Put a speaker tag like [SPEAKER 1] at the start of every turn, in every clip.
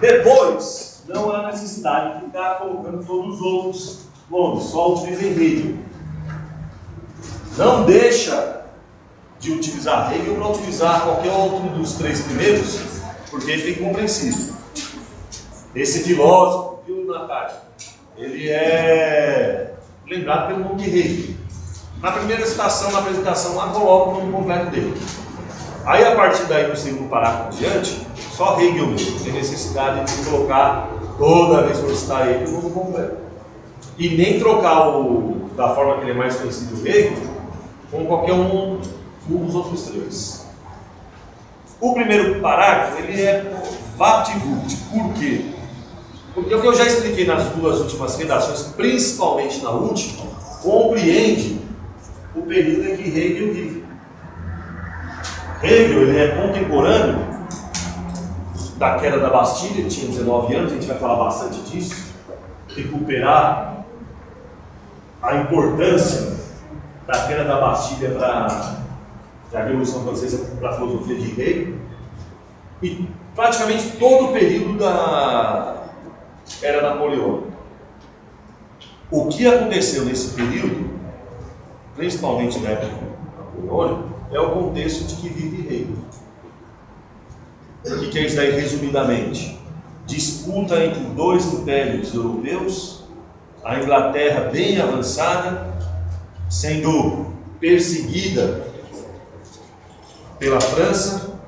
[SPEAKER 1] Depois, não há necessidade de ficar colocando todos os outros nomes, só utiliza Hegel. Não deixa de utilizar Hegel para utilizar qualquer outro dos três primeiros, porque fica incompreensível. Esse filósofo, viu, Natália? Ele é lembrado pelo nome de Hegel. Na primeira citação, na apresentação, lá coloca o nome completo dele. Aí, a partir daí, no segundo parágrafo adiante, só Hegel mesmo tem necessidade de colocar, toda vez que for citar ele, o nome completo. E nem trocar da forma que ele é mais conhecido, Hegel, com qualquer um dos outros três. O primeiro parágrafo, ele é vapt-vupt. Por quê? Porque o que eu já expliquei nas duas últimas redações, principalmente na última, compreende o período em que Hegel vive. Hegel, ele é contemporâneo da queda da Bastilha, ele tinha 19 anos, a gente vai falar bastante disso, recuperar a importância da queda da Bastilha para a Revolução Francesa, para a filosofia de Hegel, e praticamente todo o período da era napoleônica. O que aconteceu nesse período, principalmente na época napoleônica, é o contexto de que vive Hegel. O que é isso daí, resumidamente? Disputa entre dois impérios europeus, a Inglaterra bem avançada, sendo perseguida pela França.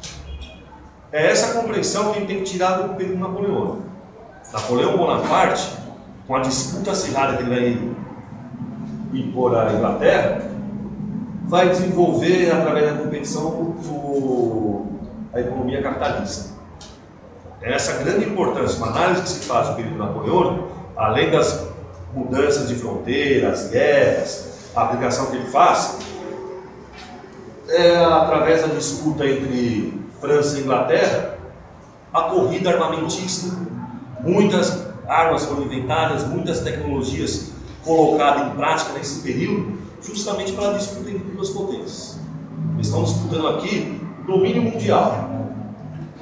[SPEAKER 1] É essa compreensão que a gente tem que tirar do período napoleônico. Napoleão Bonaparte, com a disputa acirrada que ele vai impor à Inglaterra, vai desenvolver, através da competição, a economia capitalista. É essa grande importância, uma análise que se faz do período napoleônico, além das mudanças de fronteiras, guerras, a aplicação que ele faz, é através da disputa entre França e Inglaterra, a corrida armamentista, muitas armas foram inventadas, muitas tecnologias colocadas em prática nesse período, justamente pela disputa entre duas potências. Eles estão disputando aqui o domínio mundial,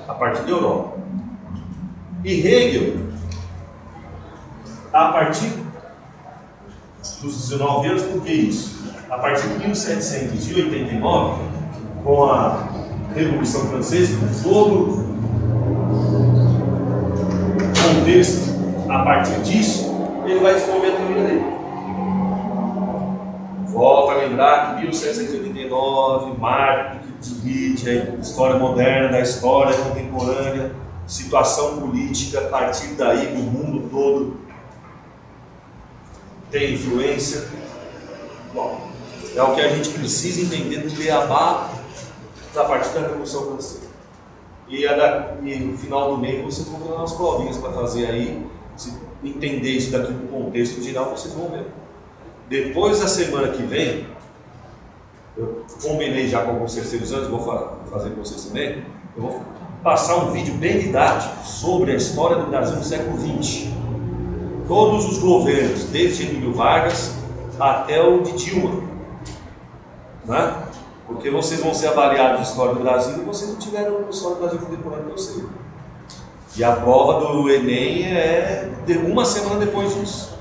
[SPEAKER 1] a partir da Europa. E Hegel, a partir dos 19 anos, por que isso? A partir de 1789, com a Revolução Francesa, com todo o contexto, a partir disso, ele vai desenvolver a teoria dele. Volto a lembrar que 1789, Marx divide a história moderna da história contemporânea, situação política, a partir daí o mundo todo tem influência. Bom, é o que a gente precisa entender do beabá a partir da Revolução Francesa. E no final do mês vocês vão ter umas provinhas para fazer aí, se entender isso daqui no contexto geral, vocês vão ver. Depois da semana que vem, eu combinei já com alguns terceiros anos, vou fazer com vocês também, eu vou passar um vídeo bem didático sobre a história do Brasil no século XX. Todos os governos, desde Emílio Vargas até o de Dilma, né? Porque vocês vão ser avaliados de história do Brasil e vocês não tiveram história do Brasil contemporâneo, eu sei. E a prova do Enem é de uma semana depois disso.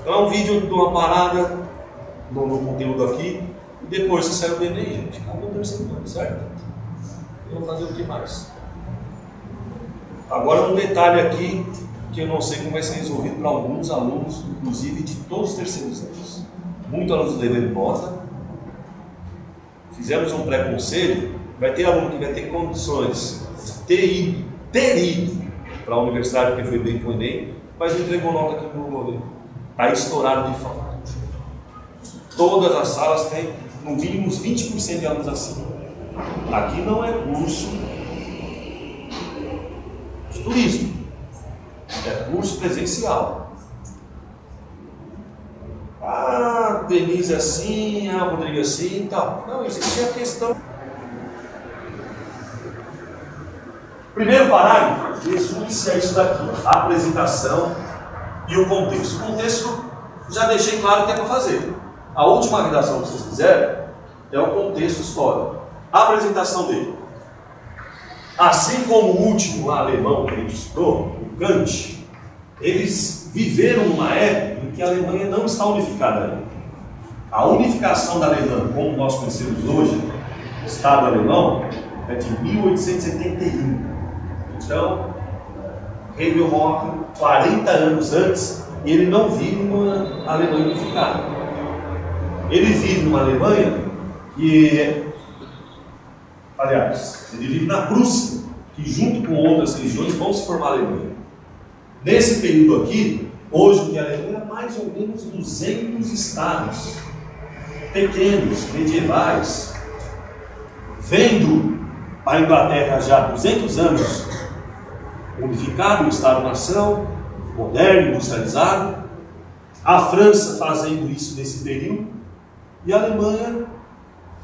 [SPEAKER 1] Então é um vídeo de uma parada no conteúdo aqui, e depois você saiu do Enem, gente. Acabou o terceiro ano, certo? Eu vou fazer o que mais? Agora um detalhe aqui, que eu não sei como vai ser resolvido para alguns alunos, inclusive de todos os terceiros anos. Muitos alunos levaram nota. Fizemos um pré-conselho, vai ter aluno que vai ter condições de ter ido para a universidade, porque foi bem com o Enem, mas não entregou nota aqui no governo. Está estourado de falta. Todas as salas têm no mínimo uns 20% de alunos acima. Aqui não é curso de turismo, é curso presencial. Ah, Denise assim, ah, Rodrigo assim e tal. Não, existe a questão. Primeiro parágrafo resume-se a isso daqui: a apresentação e o contexto. O contexto já deixei claro o que é para fazer. A última redação que vocês fizeram é o contexto histórico. A apresentação dele. Assim como o último alemão que a gente estudou, o Kant, eles viveram numa época em que a Alemanha não está unificada ainda. A unificação da Alemanha, como nós conhecemos hoje, o Estado alemão, é de 1871. Então, Hegel morre 40 anos antes e ele não vive numa Alemanha unificada. Ele vive numa Alemanha que, aliás, ele vive na Prússia, que junto com outras regiões vão se formar a Alemanha. Nesse período aqui, hoje o que é a Alemanha é mais ou menos 200 estados pequenos, medievais, vendo a Inglaterra já há 200 anos unificado, o Estado-nação, moderno, industrializado, a França fazendo isso nesse período e a Alemanha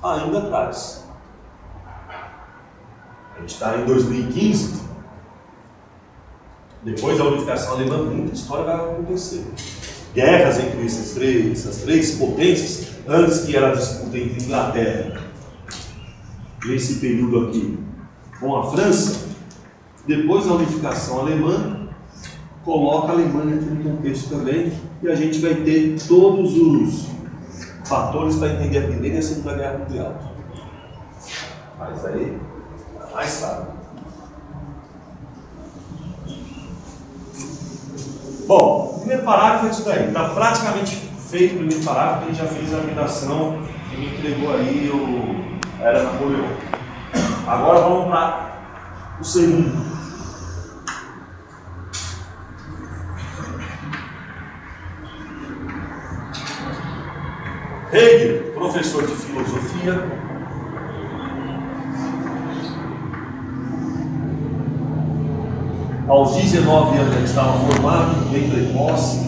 [SPEAKER 1] ainda atrás. A gente está em 2015, depois da unificação alemã, muita história vai acontecer. Guerras entre essas três potências, antes que era a disputa entre Inglaterra, nesse período aqui, com a França, depois da unificação alemã, coloca a Alemanha aqui no contexto também, e a gente vai ter todos os fatores para entender a Primeira e a Segunda Guerra Mundial. Mas aí, mais tarde. Bom, o primeiro parágrafo é isso daí. Está praticamente feito o primeiro parágrafo, a gente já fez a redação e me entregou aí era Napoleão. Agora vamos para o segundo. Hegel, professor de filosofia, aos 19 anos ele estava formado, bem precoce.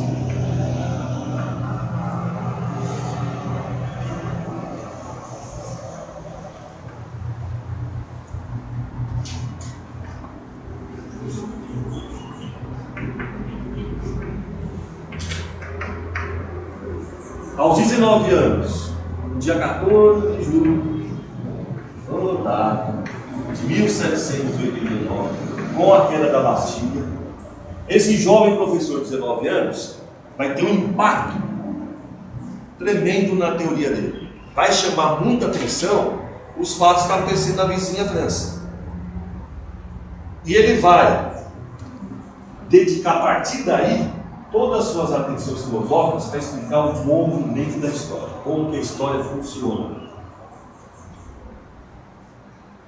[SPEAKER 1] Aos 19 anos, no dia 14 de julho, de 1789, com a queda da Bastilha, esse jovem professor de 19 anos vai ter um impacto tremendo na teoria dele. Vai chamar muita atenção os fatos que estão acontecendo na vizinha França. E ele vai dedicar a partir daí todas as suas atenções filosóficas para explicar o movimento da história, como que a história funciona.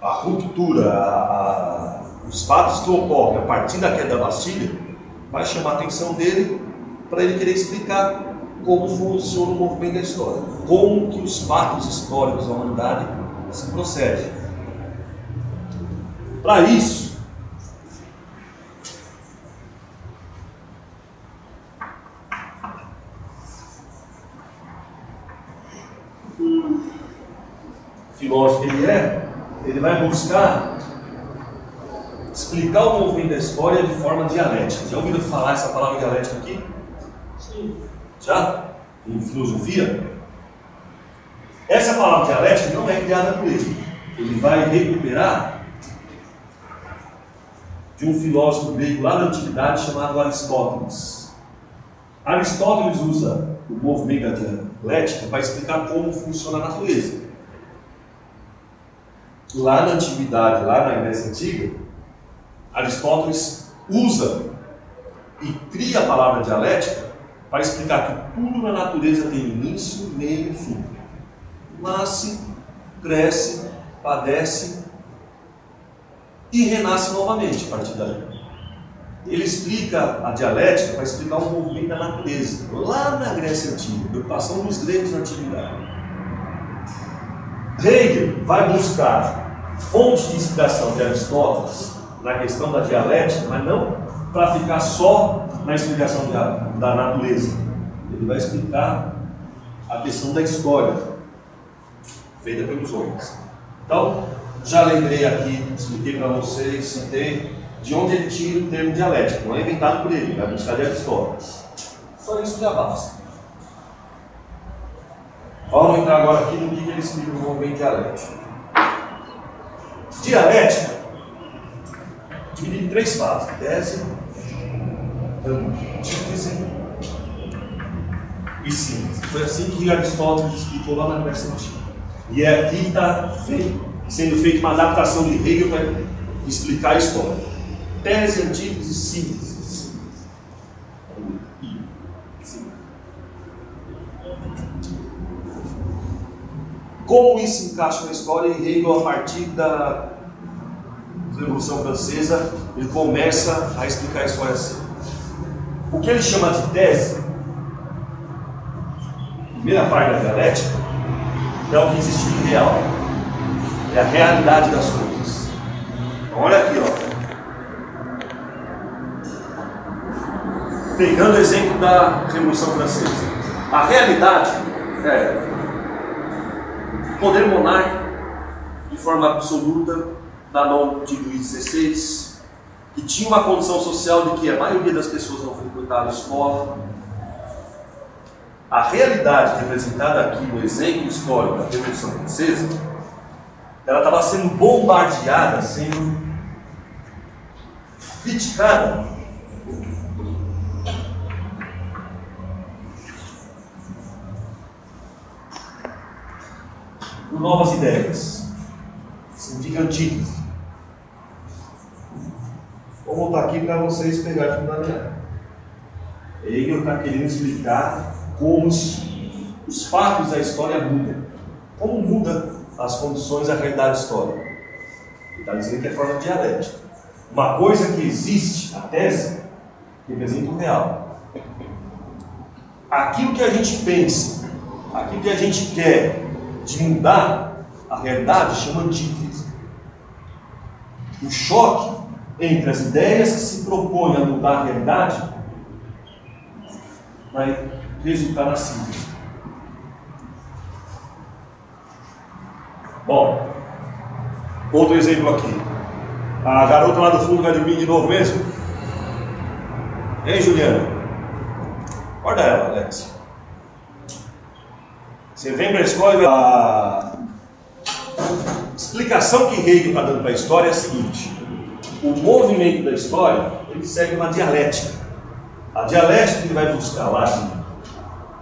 [SPEAKER 1] A ruptura, os fatos que ocorrem a partir da queda da Bastilha vai chamar a atenção dele para ele querer explicar como funciona o movimento da história, como que os fatos históricos da humanidade se procedem. Para isso, filósofo que ele vai buscar explicar o movimento da história de forma dialética. Já ouviram falar essa palavra dialética aqui? Sim. Já? Em filosofia? Essa palavra dialética não é criada por ele. Ele vai recuperar de um filósofo grego lá da antiguidade chamado Aristóteles. Aristóteles usa o movimento da dialética para explicar como funciona a natureza. Lá na antiguidade, lá na Grécia Antiga, Aristóteles usa e cria a palavra dialética para explicar que tudo na natureza tem início, meio e fim. Nasce, cresce, padece e renasce novamente a partir daí. Ele explica a dialética para explicar o movimento da natureza, lá na Grécia Antiga, preocupação dos gregos na antiguidade. Hegel vai buscar fontes de inspiração de Aristóteles na questão da dialética, mas não para ficar só na explicação da natureza. Ele vai explicar a questão da história feita pelos homens. Então, já lembrei aqui, expliquei para vocês, citei de onde ele tira o termo dialética. Não é inventado por ele, vai buscar de Aristóteles. Só isso já basta. Vamos entrar agora aqui no que ele explica no movimento dialético. Dialética dividido em 3 fases: tese, antítese e síntese. Foi assim que Aristóteles explicou lá na Grécia Antiga. E é aqui que está sendo feita uma adaptação de Hegel para explicar a história. Tese, antítese e síntese. Como isso encaixa na história? E Hegel, a partir da Revolução Francesa, ele começa a explicar a história assim. O que ele chama de tese, a primeira parte da dialética, é o que existe de real, é a realidade das coisas. Então, olha aqui, ó. Pegando o exemplo da Revolução Francesa, a realidade é poder monárquico de forma absoluta na mão de Luís XVI, que tinha uma condição social de que a maioria das pessoas não frequentava escola. A realidade representada aqui no exemplo histórico da Revolução Francesa, ela estava sendo bombardeada, sendo criticada por novas ideias. Significa antítese. Vou voltar aqui para vocês pegarem fundamental. Hegel está querendo explicar como os fatos da história mudam. Como muda as condições da realidade histórica. Ele está dizendo que é forma dialética. Uma coisa que existe, a tese, representa o real. Aquilo que a gente pensa, aquilo que a gente quer de mudar a realidade, chama antítese. O choque entre as ideias que se propõem a mudar a realidade vai resultar na síntese. Bom, outro exemplo aqui. A garota lá do fundo vai dormir de novo mesmo? Hein, Juliana? Acorda ela, Alex. Você vem para a escola e a explicação que Hegel está dando para a história é a seguinte: o movimento da história, ele segue uma dialética. A dialética que ele vai buscar lá de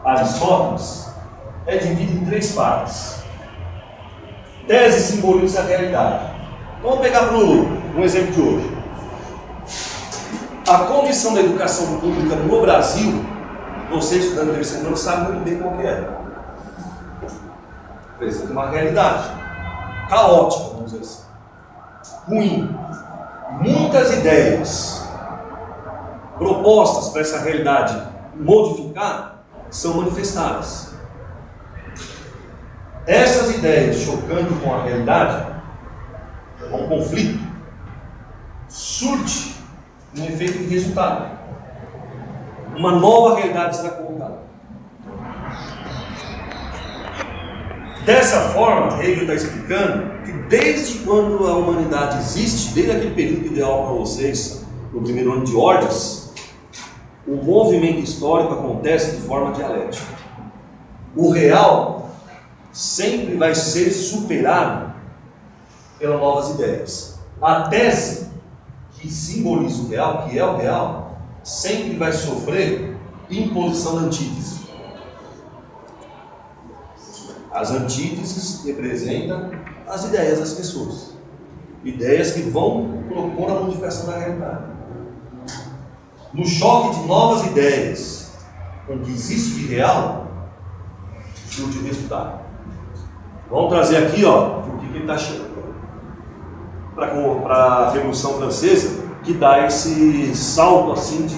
[SPEAKER 1] Aristóteles é dividida em 3 partes. Tese simboliza a realidade. Vamos pegar um exemplo de hoje. A condição da educação pública no Brasil, você estudando terceiro ano sabe muito bem qual que é. Apresenta uma realidade caótica, vamos dizer assim, ruim. Muitas ideias propostas para essa realidade modificar são manifestadas. Essas ideias chocando com a realidade, com um conflito, surte um efeito de resultado. Uma nova realidade será colocada. Dessa forma, Hegel está explicando que desde quando a humanidade existe, desde aquele período que deu aula para vocês, no primeiro ano de ordens, o movimento histórico acontece de forma dialética. O real sempre vai ser superado pelas novas ideias. A tese que simboliza o real, que é o real, sempre vai sofrer imposição da antítese. As antíteses representam as ideias das pessoas. Ideias que vão propor a modificação da realidade. No choque de novas ideias, com o que existe de real, surge o resultado. Vamos trazer aqui, por que ele está chegando para a Revolução Francesa, que dá esse salto assim de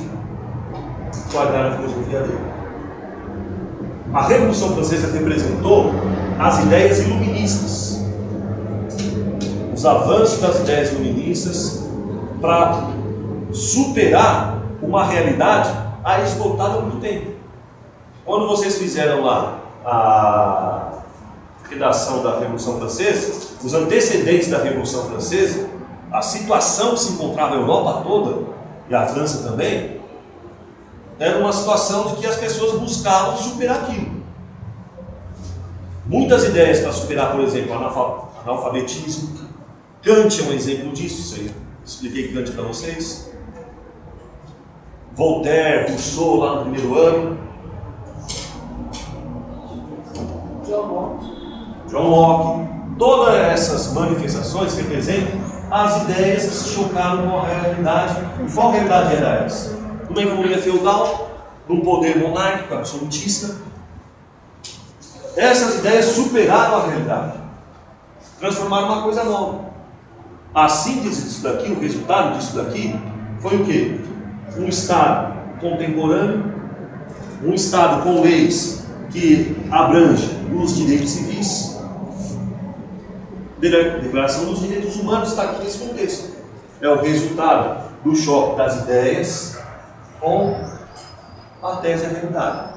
[SPEAKER 1] quadrar a filosofia dele. A Revolução Francesa representou as ideias iluministas, os avanços das ideias iluministas para superar uma realidade aí esgotada há muito tempo. Quando vocês fizeram lá a redação da Revolução Francesa, os antecedentes da Revolução Francesa, a situação que se encontrava a Europa toda, e a França também, era uma situação de que as pessoas buscavam superar aquilo. Muitas ideias para superar, por exemplo, analfabetismo. Kant é um exemplo disso. expliquei Kant para vocês. Voltaire, Rousseau lá no primeiro ano. John Locke. Todas essas manifestações representam as ideias que se chocaram com a realidade. E qual realidade era essa? Numa economia feudal, num poder monárquico absolutista. Essas ideias superaram a realidade, transformaram uma coisa nova. A síntese disso daqui, o resultado disso daqui, foi o quê? Um Estado contemporâneo, um Estado com leis que abrange os direitos civis. Declaração dos Direitos Humanos está aqui nesse contexto. É o resultado do choque das ideias com a tese da realidade.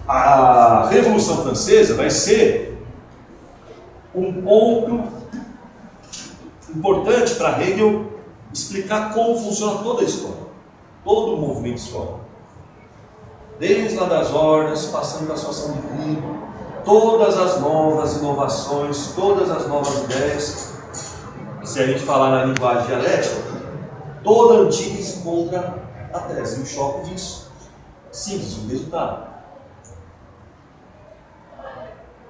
[SPEAKER 1] A Revolução Francesa vai ser um ponto importante para Hegel explicar como funciona toda a história, todo o movimento histórico. Desde lá das ordens, passando da situação de crime, todas as novas inovações, todas as novas ideias. Se a gente falar na linguagem dialética, toda a antítese contra a tese, e o choque disso. Síntese, o resultado.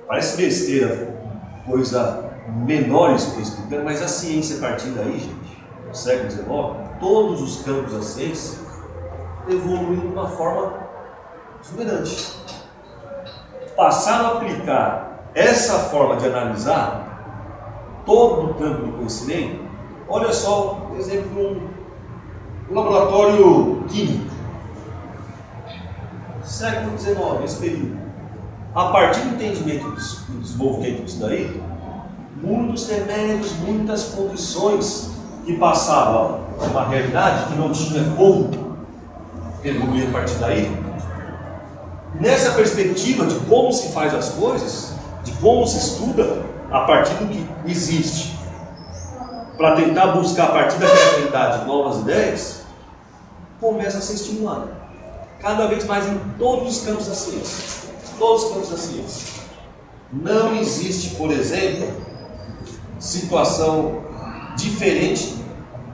[SPEAKER 1] Parece besteira, coisa menor isso que eu estou explicando, mas a ciência, a partir daí, gente, no século XIX, todos os campos da ciência evoluíram de uma forma exuberante. Passaram a aplicar essa forma de analisar todo o campo do conhecimento. Olha só, por exemplo, um laboratório químico. Século XIX, esse período. A partir do entendimento do desenvolvimento disso daí, muitos remédios, muitas condições que passavam uma realidade que não tinha como evoluir a partir daí. Nessa perspectiva de como se faz as coisas, de como se estuda a partir do que existe, para tentar buscar a partir daquela realidade novas ideias, começa a ser estimulado cada vez mais em todos os campos da ciência. Todos os campos da ciência. Não existe, por exemplo, situação diferente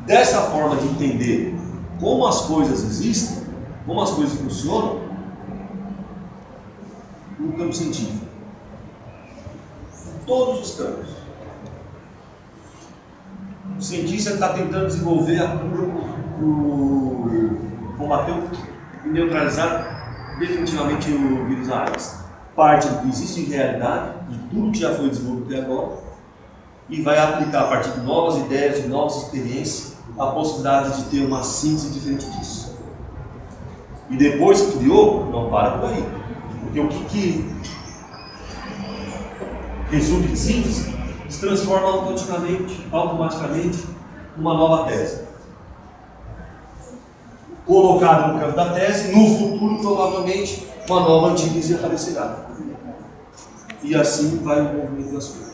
[SPEAKER 1] dessa forma de entender como as coisas existem, como as coisas funcionam, no campo científico. Em todos os campos. O cientista está tentando desenvolver a cura, combater e neutralizar definitivamente o vírus AIDS. Parte do que existe em realidade, de tudo que já foi desenvolvido até agora, e vai aplicar a partir de novas ideias, de novas experiências, a possibilidade de ter uma síntese diferente disso. E depois que criou, não para por aí. Porque o que resulta em síntese se transforma automaticamente numa nova tese. Colocado no campo da tese, no futuro, provavelmente, uma nova antítese aparecerá. E assim vai o movimento das coisas.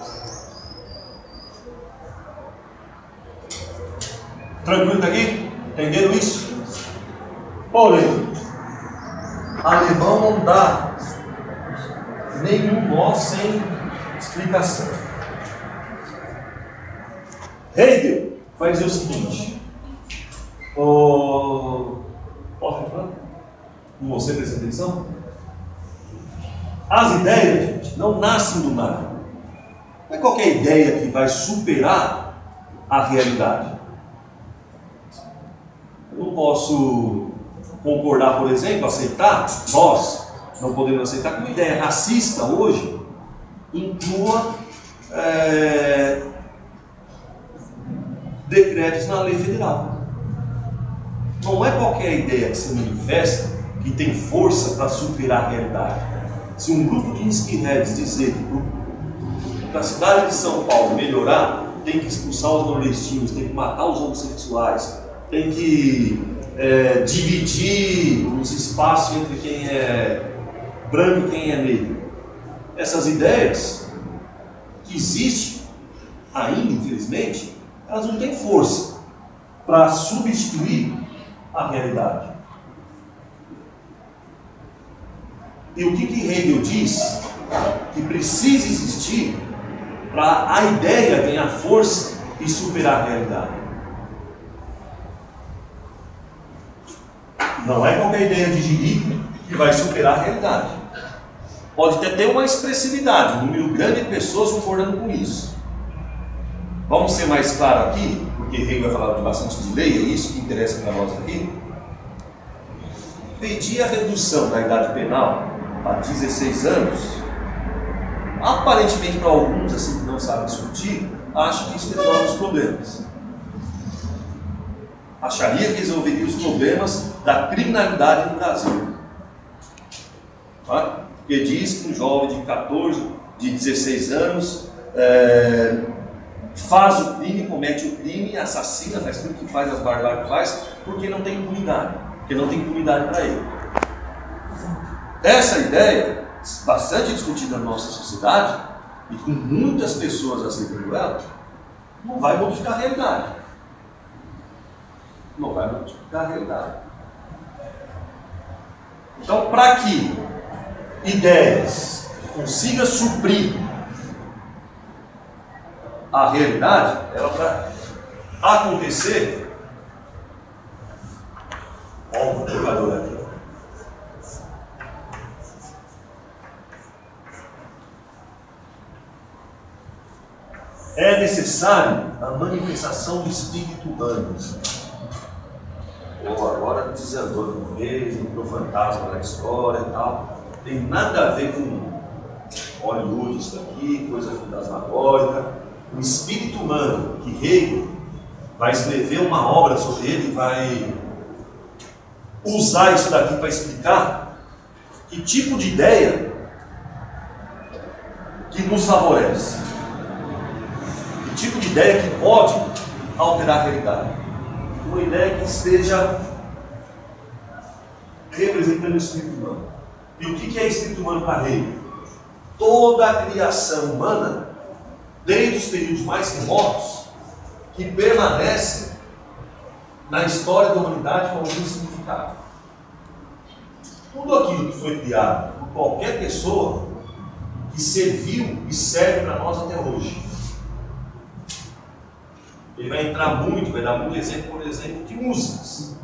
[SPEAKER 1] Tranquilo daqui? Entenderam isso? Porém, alemão não dá nenhum nó sem explicação. Hegel vai dizer o seguinte. Posso falar? Com você, presta atenção? As ideias, gente, não nascem do nada. Não é qualquer ideia que vai superar a realidade. Eu não posso concordar, por exemplo, aceitar, nós não podemos aceitar que uma ideia racista hoje inclua decretos na lei federal. Não é qualquer ideia que se manifesta que tem força para superar a realidade. Se um grupo de skinheads dizer que para a cidade de São Paulo melhorar, tem que expulsar os nordestinos, tem que matar os homossexuais, tem que dividir os espaços entre quem é branco e quem é negro. Essas ideias que existem ainda, infelizmente, elas não têm força para substituir a realidade. E o que Hegel diz? Que precisa existir para a ideia ganhar força e superar a realidade. Não é qualquer ideia de giri que vai superar a realidade. Pode até ter uma expressividade, um número grande de pessoas concordando com isso. Vamos ser mais claros aqui, porque Hegel vai falar de bastante de lei, é isso que interessa para nós aqui. Pedir a redução da idade penal a 16 anos, aparentemente para alguns assim que não sabem discutir, acham que isso resolve os problemas. Acharia que resolveria os problemas da criminalidade no Brasil. Tá? Porque diz que um jovem de 14, de 16 anos faz o crime, comete o crime, assassina, faz tudo que faz, as barbáries que faz, porque não tem impunidade. Porque não tem impunidade para ele. Essa ideia, bastante discutida na nossa sociedade, e com muitas pessoas aceitando ela, não vai modificar a realidade. Não vai modificar a realidade. Então, para que ideias consigam suprir a realidade, ela para acontecer. Olha o jogador aqui. É necessário a manifestação do Espírito humano. Agora desandou de vez, entrou fantasma na história e tal. Tem nada a ver com Hollywood, isso aqui, coisa fantasmagórica. O espírito humano, que Hegel vai escrever uma obra sobre ele, vai usar isso daqui para explicar que tipo de ideia que nos favorece. Que tipo de ideia que pode alterar a realidade. Uma ideia que esteja representando o espírito humano. E o que é espírito humano para Hegel? Toda a criação humana, desde os períodos mais remotos, que permanece na história da humanidade com algum significado. Tudo aquilo que foi criado por qualquer pessoa que serviu e serve para nós até hoje. Ele vai entrar muito, vai dar muito exemplo, por exemplo, de músicas.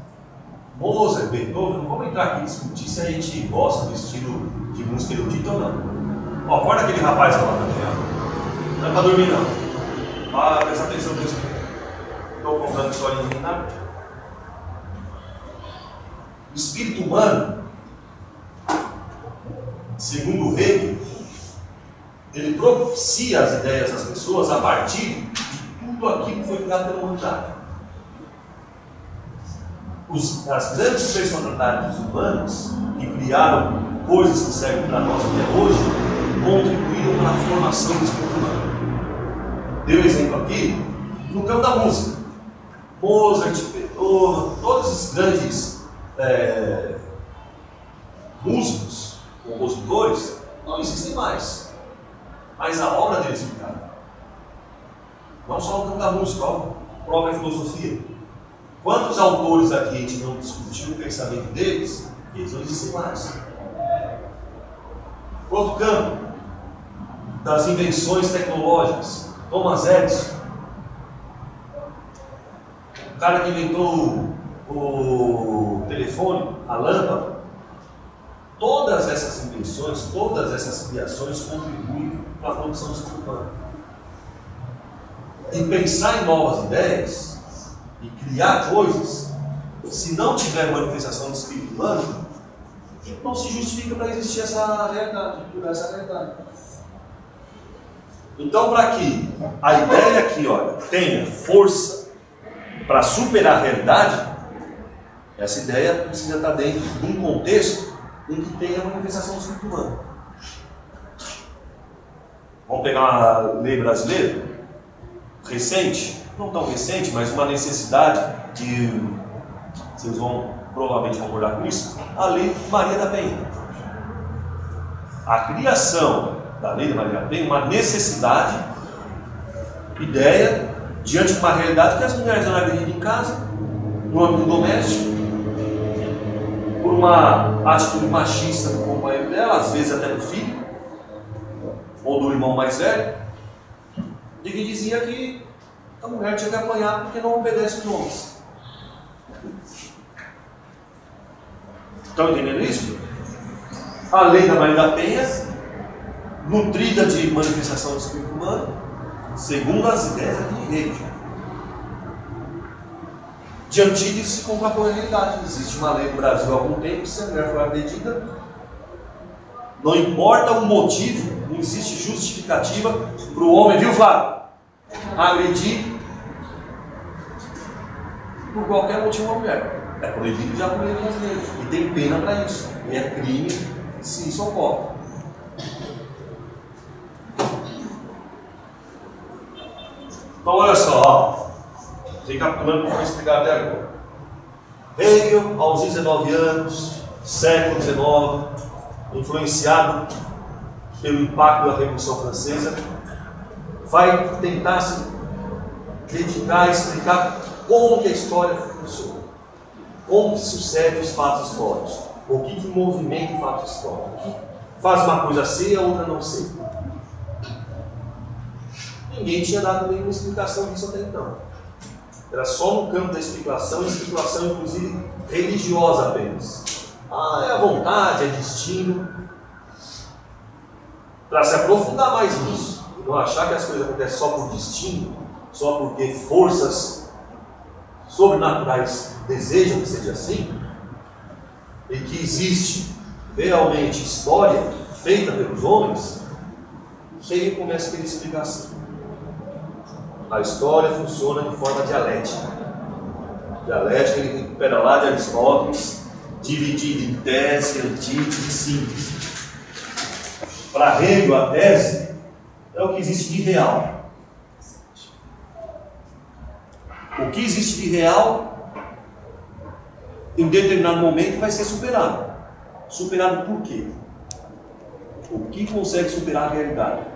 [SPEAKER 1] Mozart, Beethoven, não vamos entrar aqui e discutir se a gente gosta do estilo de música erudita ou não. Ó, acorda aquele rapaz lá na tela. Não é para dormir não. Para prestar atenção nisso. Estou contando história de nada. O espírito humano, segundo Hegel, ele propicia as ideias das pessoas a partir de tudo aquilo que foi criado pela humanidade. As grandes personalidades humanas que criaram coisas que servem para nós até hoje contribuíram para a formação do espírito humano. Deu exemplo aqui no campo da música. Mozart, Beethoven, todos os grandes músicos, compositores, não existem mais. Mas a obra deles ficaram. Não só no campo da música, a própria filosofia. Quantos autores aqui a gente não discutiu o pensamento deles? Eles não existem mais. Outro campo, das invenções tecnológicas. Thomas Edison, o cara que inventou o telefone, a lâmpada. Todas essas invenções, todas essas criações contribuem para a produção do ser humano. E pensar em novas ideias e criar coisas, se não tiver manifestação do espírito humano, não se justifica para existir essa realidade, essa realidade. Então, para que a ideia aqui, olha, tenha força para superar a realidade, essa ideia precisa estar dentro de um contexto em que tenha a manifestação do espírito humano. Vamos pegar uma lei brasileira recente, não tão recente, mas uma necessidade que vocês vão provavelmente concordar com isso, a Lei Maria da Penha. A criação da Lei de Maria da Penha, uma necessidade, ideia, diante de uma realidade que as mulheres eram agredidas em casa, no âmbito doméstico, por uma atitude machista do companheiro dela, às vezes até do filho, ou do irmão mais velho, de que dizia que a mulher tinha que apanhar porque não obedece os homens. Estão entendendo isso? A lei da Maria da Penha, nutrida de manifestação do espírito humano, segundo as ideias de Hegel. De antítese se contrapõe a realidade. Existe uma lei no Brasil há algum tempo que se a mulher for agredida, não importa o motivo, não existe justificativa para o homem, viu, Flávio? Agredir por qualquer motivo a mulher. É proibido de acolher brasileiro. E tem pena para isso. E é crime se isso ocorre. Então olha só, ó. Recapitulando o que eu vou explicar até agora. Hegel, aos 19 anos, século XIX, influenciado pelo impacto da Revolução Francesa, vai tentar se dedicar a explicar como que a história funciona, como que sucedem os fatos históricos, o que movimenta o fato histórico, o que faz uma coisa ser e a outra não ser. Ninguém tinha dado nenhuma explicação disso até então. Era só no campo da especulação, inclusive religiosa apenas. Ah, é a vontade, é destino. Para se aprofundar mais nisso, e não achar que as coisas acontecem só por destino, só porque forças sobrenaturais desejam que seja assim, e que existe realmente história feita pelos homens, ele começa pela explicação. A história funciona de forma dialética. Dialética ele recupera lá de Aristóteles, dividida em tese, antítese e síntese. Para Hegel, a tese é o que existe de real. O que existe de real, em determinado momento, vai ser superado. Superado por quê? O que consegue superar a realidade?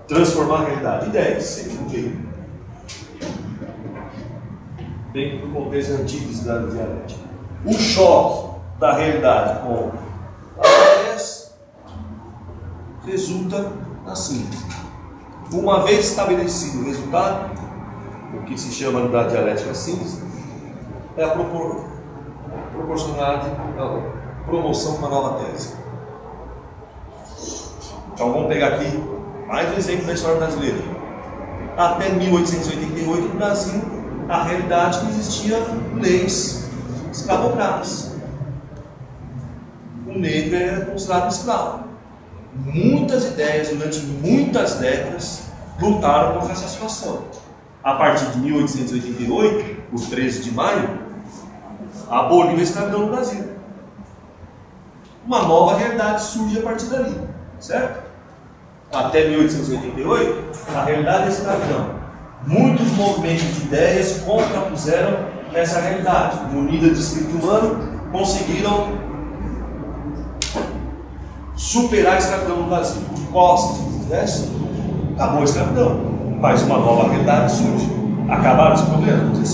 [SPEAKER 1] Transformar a realidade. Ideias, segundo Hegel. Dentro do contexto antítese da dialética. O choque da realidade com as ideias resulta na síntese. Uma vez estabelecido o resultado, o que se chama da dialética síntese, é a proporcionalidade, a promoção de uma nova tese. Então vamos pegar aqui mais um exemplo da história brasileira. Até 1888, no Brasil, a realidade não existia leis escravocratas. O negro era considerado escravo. Muitas ideias, durante muitas décadas, lutaram contra essa situação. A partir de 1888, o 13 de maio, aboliu a escravidão no Brasil. Uma nova realidade surge a partir dali, certo? Até 1888, a realidade é a escravidão. Muitos movimentos de ideias contrapuseram essa realidade. Munida de espírito humano, conseguiram superar a escravidão no Brasil. Costa, acabou a escravidão, mas uma nova realidade surge. Acabaram os problemas?